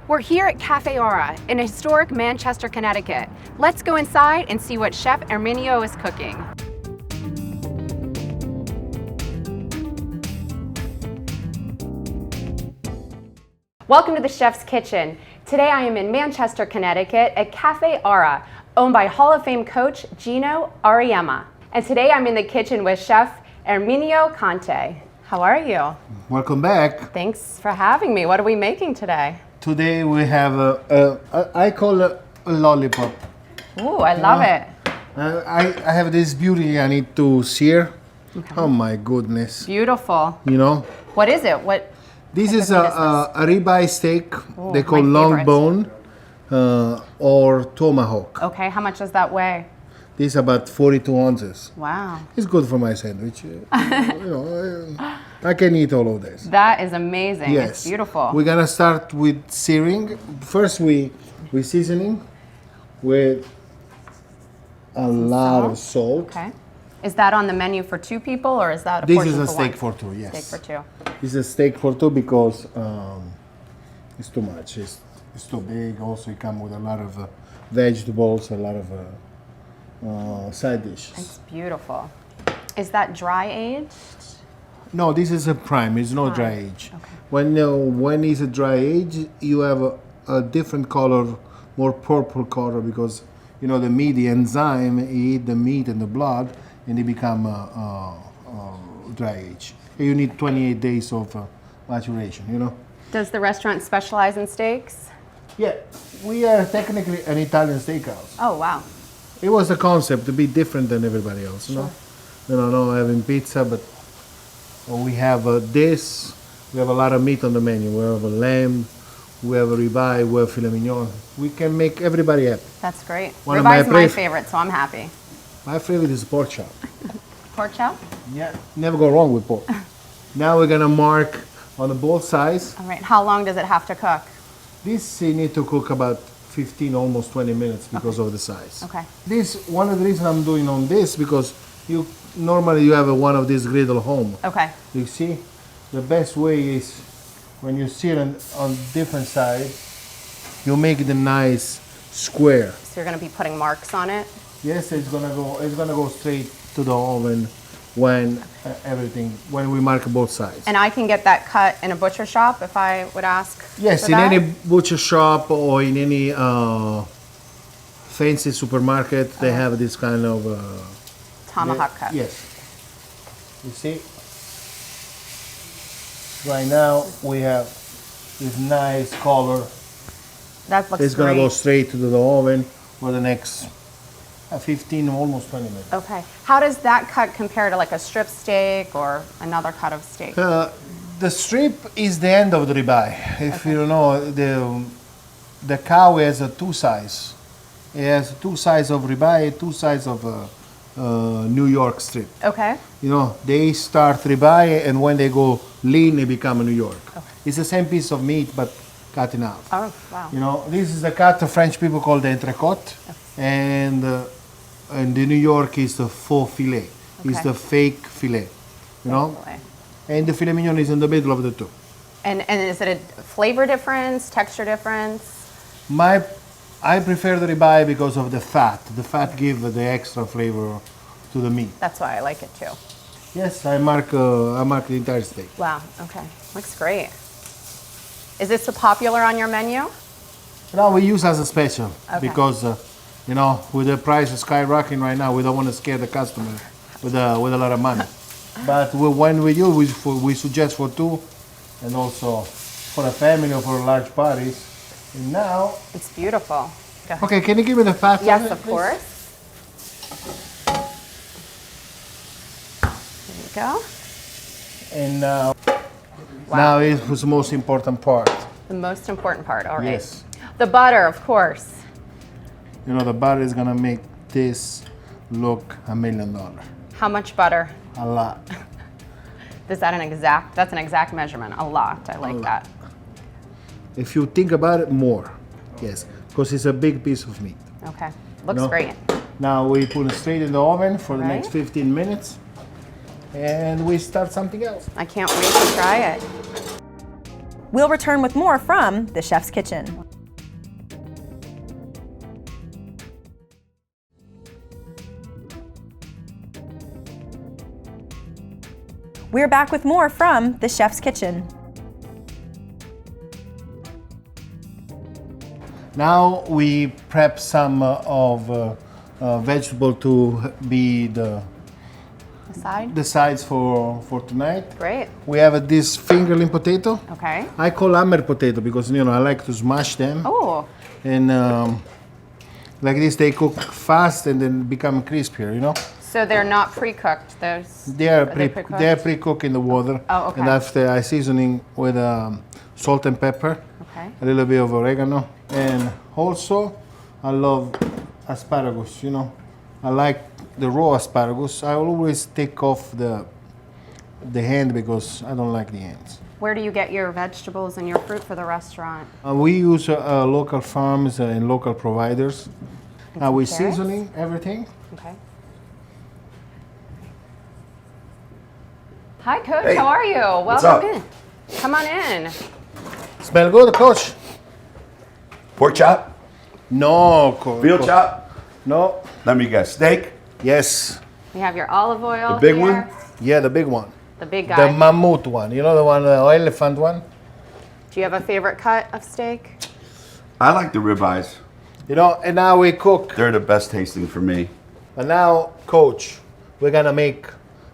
We're here at Cafe Aura in historic Manchester, Connecticut. Let's go inside and see what Chef Erminio is cooking. Welcome to the Chef's Kitchen. Today I am in Manchester, Connecticut at Cafe Aura, owned by Hall of Fame coach Gino Auriemma. And today I'm in the kitchen with Chef Erminio Conte. How are you? Welcome back. Thanks for having me. What are we making today? Today we have I call it a lollipop. Ooh, I love it. I have this beauty I need to sear. Okay. Oh my goodness. Beautiful. You know? What is it? This is a ribeye steak. Ooh, they call long bone or tomahawk. Okay, how much does that weigh? This is about 42 ounces. Wow. It's good for my sandwich. I can eat all of this. That is amazing. Yes. It's beautiful. We're gonna start with searing. First we seasoning with a lot of salt. Okay. Is that on the menu for two people or is that a This portion is a for steak one? for two, yes. Steak for two. This is a steak for two because it's too much. It's too big. Also, it comes with a lot of vegetables, a lot of side dishes. It's beautiful. Is that dry aged? No, this is a prime. It's not dry age. Okay. When it's a dry age, you have a different color, more purple color because the meat, the enzyme eat the meat and the blood, and they become dry age. You need 28 days of maturation. Does the restaurant specialize in steaks? Yeah, we are technically an Italian steakhouse. Oh, wow. It was a concept to be different than everybody else, Sure. No having pizza, but we have this. We have a lot of meat on the menu. We have a lamb, we have a ribeye, we have filet mignon. We can make everybody happy. That's great. One of Ribeye's my my favorite, so I'm happy. My favorite is pork chop. Pork chop? Yeah, never go wrong with pork. Now we're gonna mark on both sides. All right. How long does it have to cook? This you need to cook about 15, almost 20 minutes because of the size. Okay. This one of the reasons I'm doing on this because normally you have one of these griddle home. Okay. You see, the best way is when you see it on different sides, you make the nice square. So you're going to be putting marks on it? Yes, it's gonna go straight to the oven when we mark both sides. And I can get that cut in a butcher shop if I would ask? Yes, for in that? any butcher shop or in any fancy supermarket, they have this kind of Tomahawk cut. Yes. You see? Right now we have this nice color. That looks It's gonna great. go straight to the oven for the next 15, almost 20 minutes. Okay. How does that cut compare to like a strip steak or another cut of steak? The strip is the end of the ribeye. If you know, the cow has two sides. It has two sides of ribeye, two sides of New York strip. Okay. They start ribeye, and when they go lean, they become a New York. Okay. It's the same piece of meat, but cut in half. Oh, wow. This is the cut the French people call the entrecôte, and the New York is the faux filet. Okay. It's the fake filet. Definitely. And the filet mignon is in the middle of the two. And is it a flavor difference, texture difference? I prefer the ribeye because of the fat. The fat gives the extra flavor to the meat. That's why I like it too. Yes, I mark the entire steak. Wow. Okay. Looks great. Is this popular on your menu? Now we use as a special because with the price skyrocketing right now, we don't want to scare the customer with a lot of money. But when we use, we suggest for two, and also for a family or for large parties. And now It's beautiful. Go ahead. okay, can you give me the fat? Yes, of course. There you go. And now is the most important part. The most important part. All right. Yes. The butter, of course. The butter is gonna make this look $1 million. How much butter? A lot. That's an exact measurement. A lot. I like that. If you think about it, more. Yes, because it's a big piece of meat. Okay. Looks great. Now we put it straight in the oven for the Right. next 15 minutes. And we start something else. I can't wait to try it. We'll return with more from the Chef's Kitchen. We're back with more from the Chef's Kitchen. Now we prep some of vegetable to be the sides for tonight. Great. We have this fingerling potato. Okay. I call hammer potato because I like to smash them. Oh. And like this, they cook fast and then become crispier. So they're not pre-cooked. They are pre-cooked? they are pre-cooked in the water. Oh, okay. And after I seasoning with salt and pepper, Okay. a little bit of oregano, and also I love asparagus. I like the raw asparagus. I always take off the hand because I don't like the ends. Where do you get your vegetables and your fruit for the restaurant? We use local farms and local providers. Now we're carrots? seasoning everything. Okay. Hi, Coach. Hey. How are you? What's Welcome up? in. Come on in. Smell good, Coach? Pork chop? No, Veal chop? No. Let me guess. Steak? Yes. We have your olive oil. The big here. one? Yeah, the big one. The big guy. The mammoth one. You know the one, the elephant one? Do you have a favorite cut of steak? I like the ribeyes. And now we cook. They're the best tasting for me. And now, Coach, we're gonna make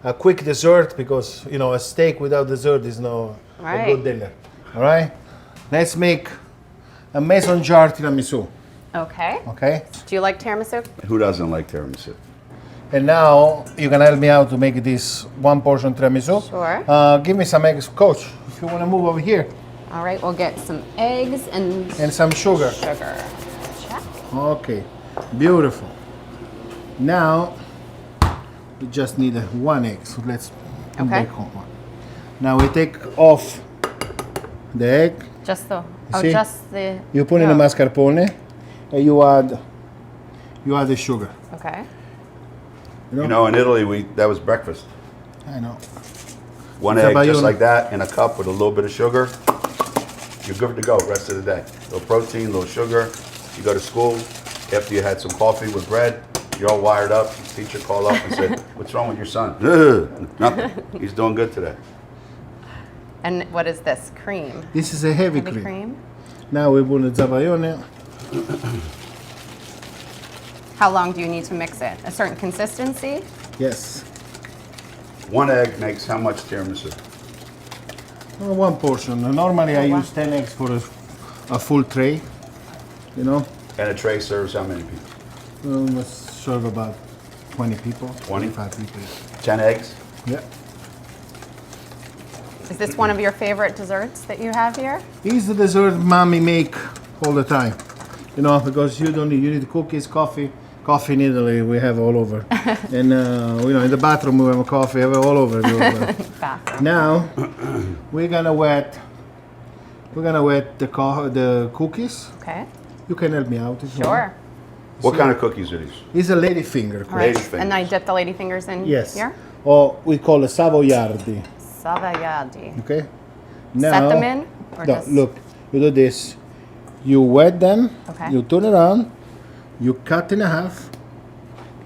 a quick dessert because, a steak without dessert is no Right. a good dinner. All right? Let's make a mason jar tiramisu. Okay. Okay? Do you like tiramisu? Who doesn't like tiramisu? And now you can help me out to make this one portion tiramisu. Sure. Give me some eggs, Coach. If you want to move over here, All right, we'll get some eggs and and some sugar. sugar. Check. Okay, beautiful. Now we just need one egg. So let's Okay. make one. Now we take off the egg. Just the see? just the You put in the yolk. mascarpone, and you add the sugar. Okay. In Italy, that was breakfast. I know. One It's egg about just you. like that in a cup with a little bit of sugar. You're good to go rest of the day. Little protein, little sugar. You go to school. After you had some coffee with bread, you're all wired up. The teacher called up and said, "What's wrong with your son?" Nothing. He's doing good today. And what is this? Cream. This is a heavy Heavy cream. cream. Now we put the zabaione. How long do you need to mix it? A certain consistency? Yes. One egg makes how much tiramisu? One portion. Normally I wow. use 10 eggs for a full tray. And a tray serves how many people? Let's serve about 20 people. 20? 25 people. 10 eggs? Yeah. Is this one of your favorite desserts that you have here? It's the dessert mommy make all the time. Because you need cookies, coffee. Coffee in Italy we have all over. And in the bathroom we have coffee all over. Bathroom. Now we're gonna wet the cookies. Okay. You can help me out if you want. Sure. What kind of cookies are these? It's a lady finger. All right. Lady fingers. And I dip the lady fingers in Yes. here? Or we call it savoiardi. Savoiardi. Okay. Set them in? Or No, just... look. You do this. You wet them. Okay. You turn around. You cut in half.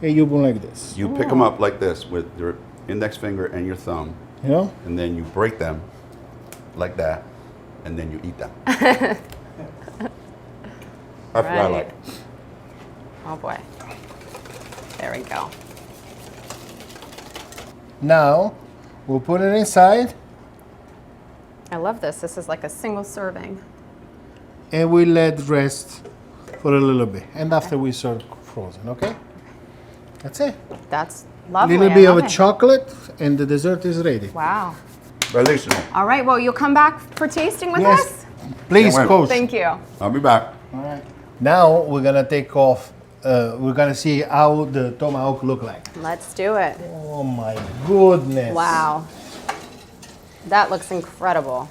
And you put like this. You pick them up like this with your index finger and your thumb, and then you break them like that, and then you eat them. That's what I Right. like. Oh boy. There we go. Now we'll put it inside. I love this. This is like a single serving. And we let rest for a little bit. And after we serve frozen, okay? That's it. That's A lovely. little I bit love of a it. chocolate and the dessert is ready. Wow. Bellissimo. All right. Well, you'll come back for tasting with Yes. us? Please, Can't wait. coach. Thank you. I'll be back. All right. Now we're gonna take off. We're gonna see how the tomahawk look like. Let's do it. Oh my goodness! Wow. That looks incredible.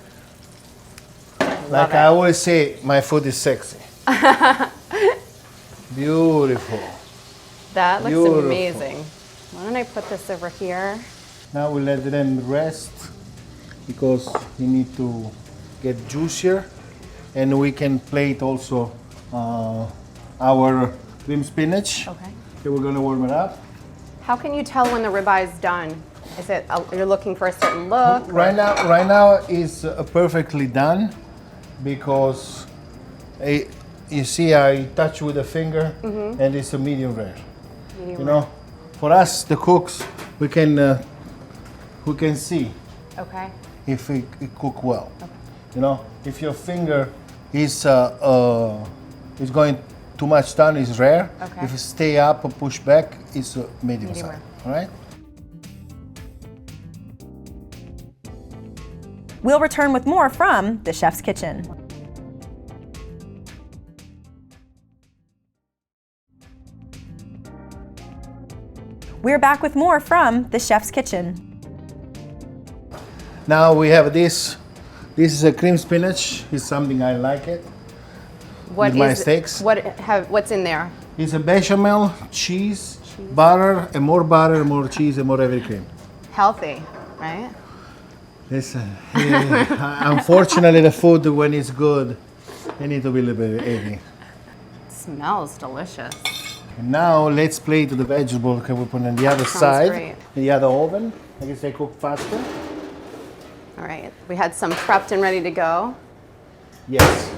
Like Love I it. always say, my food is sexy. Beautiful. That looks Beautiful. amazing. Why don't I put this over here? Now we let them rest because you need to get juicier, and we can plate also our cream spinach. Okay. Okay, we're gonna warm it up. How can you tell when the ribeye is done? Is it you're looking for a certain look? Right now is perfectly done because you see I touch with a finger and it's a medium rare. Medium You know, for us the cooks, we can see Okay. if it cook well. You know, if your finger is going too much down, it's rare. Okay. If it stay up or push back, it's a medium Medium size. rare. All right. We'll return with more from the Chef's Kitchen. We're back with more from the Chef's Kitchen. Now we have this. This is a cream spinach. It's something I like it. What With my is- steaks. What's in there? It's a bechamel, cheese, butter, more cheese, and more heavy cream. Healthy, right? Listen, unfortunately, the food when it's good, it need to be a little bit heavy. Smells delicious. And now let's plate the vegetable. Can we put on the other Sounds side, great. in the other oven? I guess they cook faster. All right. We had some prepped and ready to go. Yes.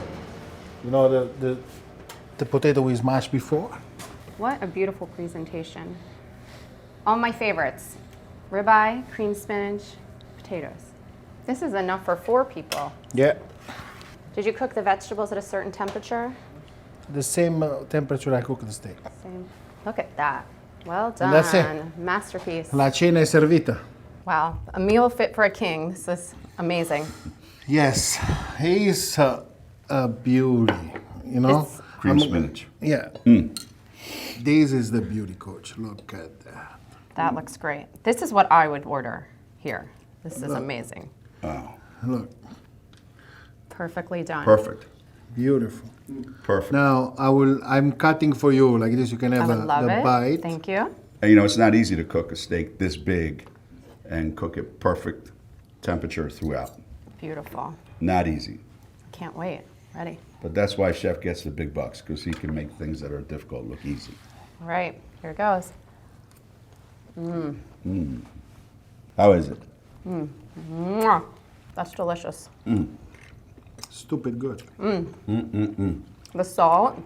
You know the potato we mashed before. What a beautiful presentation. All my favorites. Ribeye, cream spinach, potatoes. This is enough for 4 people. Yeah. Did you cook the vegetables at a certain temperature? The same temperature I cook the steak. Same. Look at that. Well done. And that's it. Masterpiece. La cena è servita. Wow. A meal fit for a king. This is amazing. Yes, he's a beauty. You know. It's- Cream spinach. Yeah. This is the beauty, coach. Look at that. That looks great. This is what I would order here. This is amazing. Oh, Look, Perfectly done. perfect. beautiful. Perfect. Now I'm cutting for you like this. You can I have would love the it. bite. Thank you. And you know, it's not easy to cook a steak this big and cook it perfect temperature throughout. Beautiful. Not easy. Can't wait. Ready. But that's why chef gets the big bucks, because he can make things that are difficult look easy. All right. Here it goes. How is it? Mwah. That's delicious. Stupid good. The salt.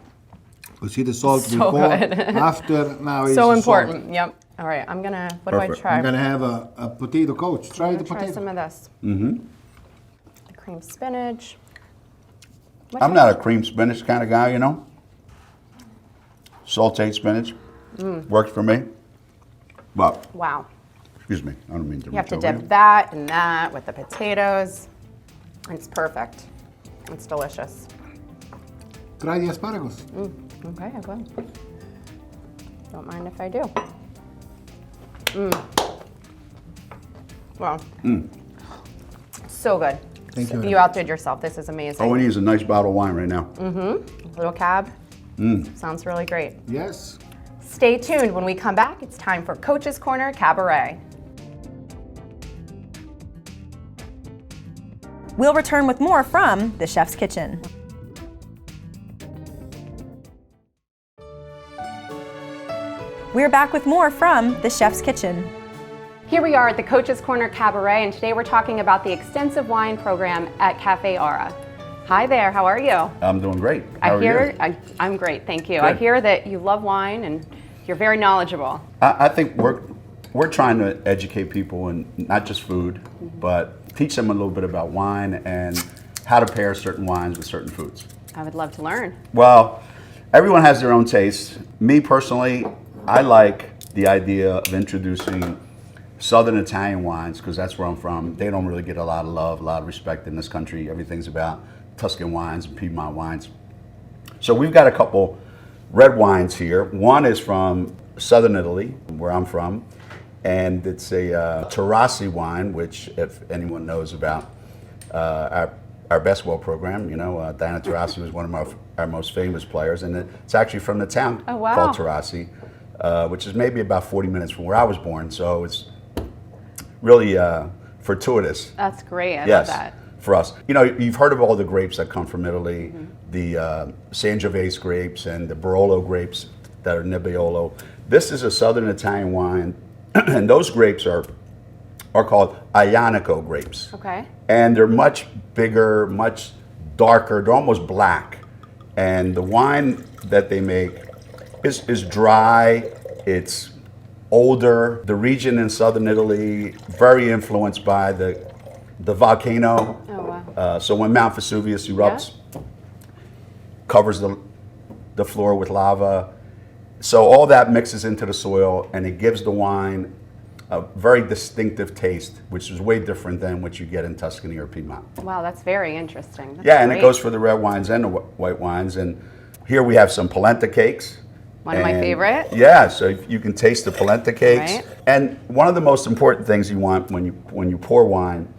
You see the salt So before, good. after, now it's So the important. salt. Yep. All right. I'm gonna. What do I Perfect. try? I'm gonna have a potato, coach. Try I'm the gonna try potato. some of this. The cream spinach. I'm not a cream spinach kind of guy, you know. Sauteed spinach works for me. But, Wow. excuse me, I don't mean to You have reach to over dip you. that and that with the potatoes. It's perfect. It's delicious. Try the asparagus. Okay, I will. Don't mind if I do. Wow. So good. Thank you. You outdid yourself. This is amazing. Oh, we need a nice bottle of wine right now. Little cab. Sounds really great. Yes. Stay tuned. When we come back, it's time for Coach's Corner Cabaret. We'll return with more from the Chef's Kitchen. We're back with more from the Chef's Kitchen. Here we are at the Coach's Corner Cabaret, and today we're talking about the extensive wine program at Cafe Aura. Hi there, how are you? I'm doing great. How are you? I'm great, thank you. I Good. hear that you love wine and you're very knowledgeable. I think we're trying to educate people in not just food, but teach them a little bit about wine and how to pair certain wines with certain foods. I would love to learn. Well, everyone has their own taste. Me personally, I like the idea of introducing Southern Italian wines because that's where I'm from. They don't really get a lot of love, a lot of respect in this country. Everything's about Tuscan wines and Piedmont wines. So we've got a couple red wines here. One is from Southern Italy, where I'm from, and it's a Taurasi wine, which if anyone knows about our basketball program, you know, Diana Taurasi was one of our most famous players, and it's actually from the town Oh, wow. called Taurasi, which is maybe about 40 minutes from where I was born, so it's really fortuitous. That's great, I Yes, love that. for us. You know, you've heard of all the grapes that come from Italy, the Sangiovese grapes and the Barolo grapes that are Nebbiolo. This is a Southern Italian wine, and those grapes are called Ionico grapes. Okay. And they're much bigger, much darker. They're almost black. And the wine that they make is dry. It's older. The region in southern Italy, very influenced by the volcano. Oh, wow. So when Mount Vesuvius erupts, covers the floor with lava. So all that mixes into the soil, and it gives the wine a very distinctive taste, which is way different than what you get in Tuscany or Piedmont. Wow, that's very interesting. That's And great. it goes for the red wines and the white wines. And here we have some polenta cakes. One of my favorite. Yeah, so you can taste the polenta cakes. Right. And one of the most important things you want when you pour wine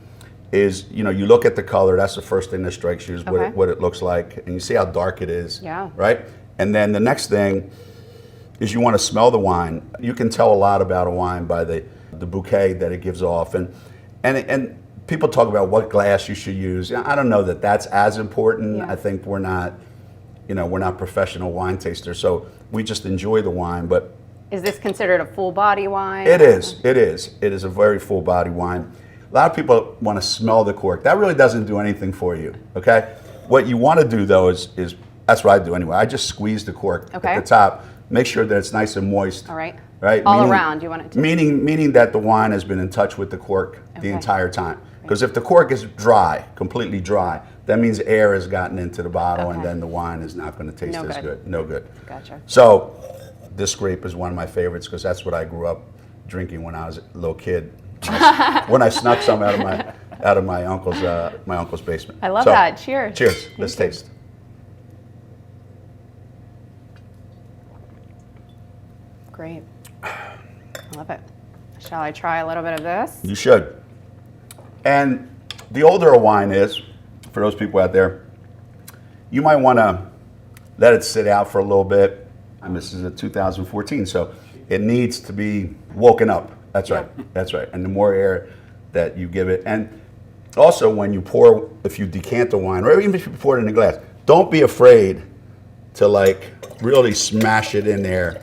is, you look at the color. That's the first thing that strikes you is Okay. what it looks like, and you see how dark it is. Yeah. Right. And then the next thing is you want to smell the wine. You can tell a lot about a wine by the bouquet that it gives off, and people talk about what glass you should use. I don't know that that's as important. Yeah. I think we're not professional wine tasters, so we just enjoy the wine. But Is this considered a full body wine? it is. It is a very full body wine. A lot of people want to smell the cork. That really doesn't do anything for you. Okay. What you want to do though is that's what I do anyway. I just squeeze the cork Okay. at the top, make sure that it's nice and moist. All right. Right. All around, you want it to. Meaning that the wine has been in touch with the cork the Okay. entire time. Because if the cork is dry, completely dry, that means air has gotten into the bottle, and Okay. then the wine is not going to taste No as good. good. No good. Gotcha. So this grape is one of my favorites because that's what I grew up drinking when I was a little kid. When I snuck some out of my uncle's basement. I love So, that. Cheers. Cheers. Let's taste. Great. I love it. Shall I try a little bit of this? You should. And the older a wine is, for those people out there, you might want to let it sit out for a little bit. And this is a 2014, so it needs to be woken up. That's right. That's right. And the more air that you give it, and also when you pour, if you decant the wine, or even if you pour it in a glass, don't be afraid to like really smash it in there,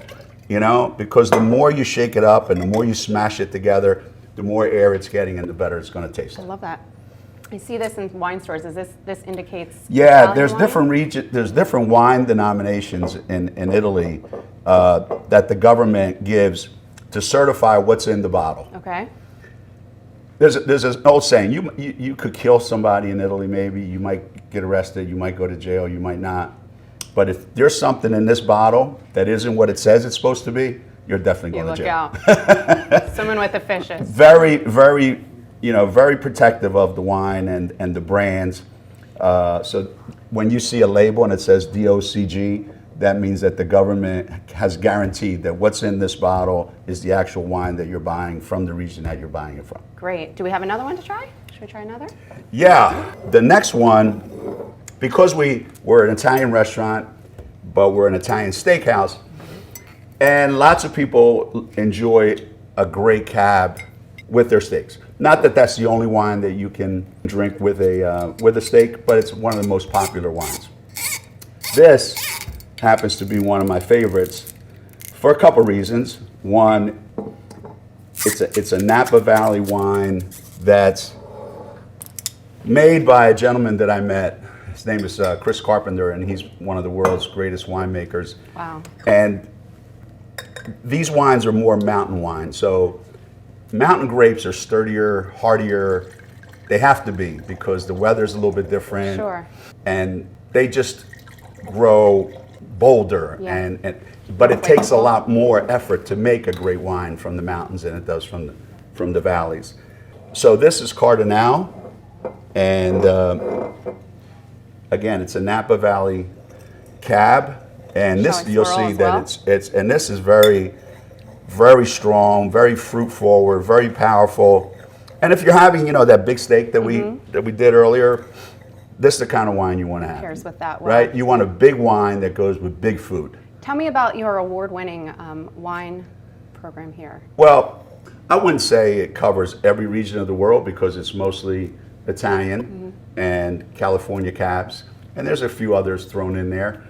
because the more you shake it up and the more you smash it together, the more air it's getting and the better it's going to taste. I love that. I see this in wine stores. Is this indicates? Yeah, Italian there's wine? there's different wine denominations in Italy that the government gives to certify what's in the bottle. Okay. There's an old saying, you could kill somebody in Italy maybe, you might get arrested, you might go to jail, you might not. But if there's something in this bottle that isn't what it says it's supposed to be, you're definitely You going to look jail. out. Someone with the fishes. Very, very, very protective of the wine and the brands. So when you see a label and it says DOCG, that means that the government has guaranteed that what's in this bottle is the actual wine that you're buying from the region that you're buying it from. Great. Do we have another one to try? Should we try another? Yeah, the next one, because we're an Italian restaurant, but we're an Italian steakhouse, and lots of people enjoy a great cab with their steaks. Not that that's the only wine that you can drink with a steak, but it's one of the most popular wines. This happens to be one of my favorites for a couple reasons. One, it's a Napa Valley wine that's made by a gentleman that I met. His name is Chris Carpenter, and he's one of the world's greatest winemakers. Wow. And these wines are more mountain wine. So mountain grapes are sturdier, hardier. They have to be because the weather's a little bit different. Sure. And they just grow bolder. Yeah. But it takes a lot more effort to make a great wine from the mountains than it does from the valleys. So this is Cardinal, and again, it's a Napa Valley cab, and Shall I you'll swirl see as that well? it's and this is very, very strong, very fruit forward, very powerful. And if you're having that big steak that we did earlier, this is the kind of wine you want to have. Pairs with that well. Right? You want a big wine that goes with big food. Tell me about your award-winning wine program here. Well, I wouldn't say it covers every region of the world because it's mostly Italian, and California cabs, and there's a few others thrown in there.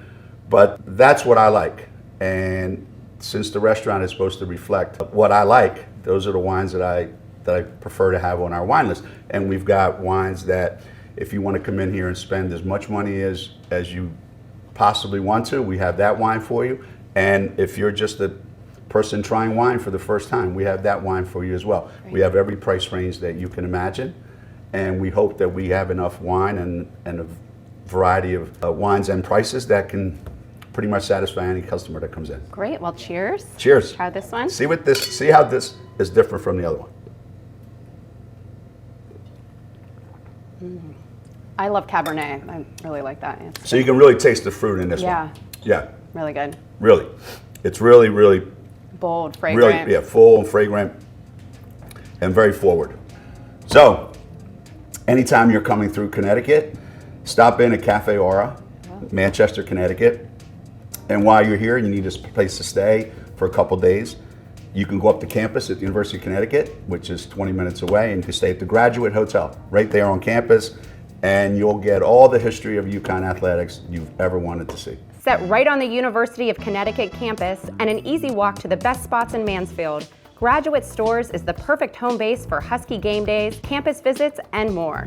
But that's what I like. And since the restaurant is supposed to reflect what I like, those are the wines that I prefer to have on our wine list. And we've got wines that if you want to come in here and spend as much money as you possibly want to, we have that wine for you. And if you're just a person trying wine for the first time, we have that wine for you as well. Great. We have every price range that you can imagine. And we hope that we have enough wine and a variety of wines and prices that can pretty much satisfy any customer that comes in. Great, well cheers. Cheers. Try this one. See how this is different from the other one. I love Cabernet. I really like that. So you can really taste the fruit in this one. Yeah. Really good. Really. It's really, really bold, fragrant. Really, full and fragrant and very forward. So, anytime you're coming through Connecticut, stop in at Cafe Aura, Manchester, Connecticut. And while you're here, you need a place to stay for a couple days. You can go up to campus at the University of Connecticut, which is 20 minutes away, and you can stay at the Graduate Hotel right there on campus, and you'll get all the history of UConn athletics you've ever wanted to see. Set right on the University of Connecticut campus and an easy walk to the best spots in Mansfield, Graduate Stores is the perfect home base for Husky game days, campus visits, and more.